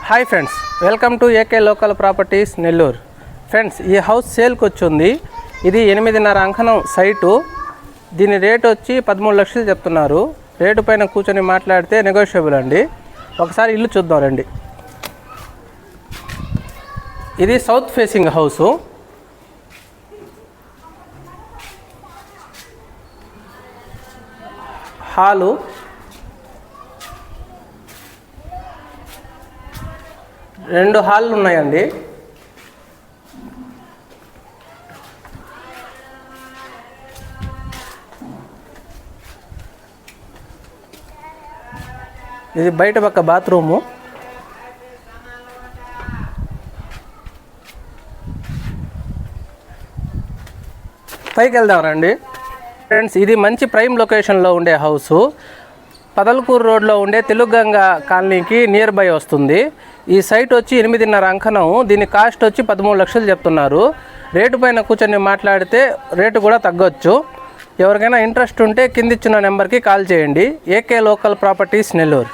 Hi friends, welcome to AK local properties Nellore. Friends, ఈ house సేల్కి వచ్చింది. ఇది 8.5 అంకణం సైటు. దీని రేట్ వచ్చి 13 లక్షలు చెప్తున్నారు. రేటు పైన కూర్చొని మాట్లాడితే నెగోషియబుల్ అండి. ఒకసారి ఇల్లు చూద్దాం రండి. ఇది సౌత్ ఫేసింగ్ హౌసు. హాలు, రెండు హాళ్ళు ఉన్నాయండి. ఇది బయట పక్క బాత్రూము. పైకి వెళ్దాం రండి. ఫ్రెండ్స్, ఇది మంచి ప్రైమ్ లొకేషన్లో ఉండే హౌసు. పదల్కూరు రోడ్లో ఉండే తెలుగుగంగ కాలనీకి నియర్ బై వస్తుంది. ఈ సైట్ వచ్చి 8.5 అంకణం. దీని కాస్ట్ వచ్చి 13 లక్షలు చెప్తున్నారు. రేటు పైన కూర్చొని మాట్లాడితే రేటు కూడా తగ్గొచ్చు. ఎవరికైనా ఇంట్రెస్ట్ ఉంటే కిందిచ్చిన నెంబర్కి కాల్ చేయండి. AK local properties Nellore.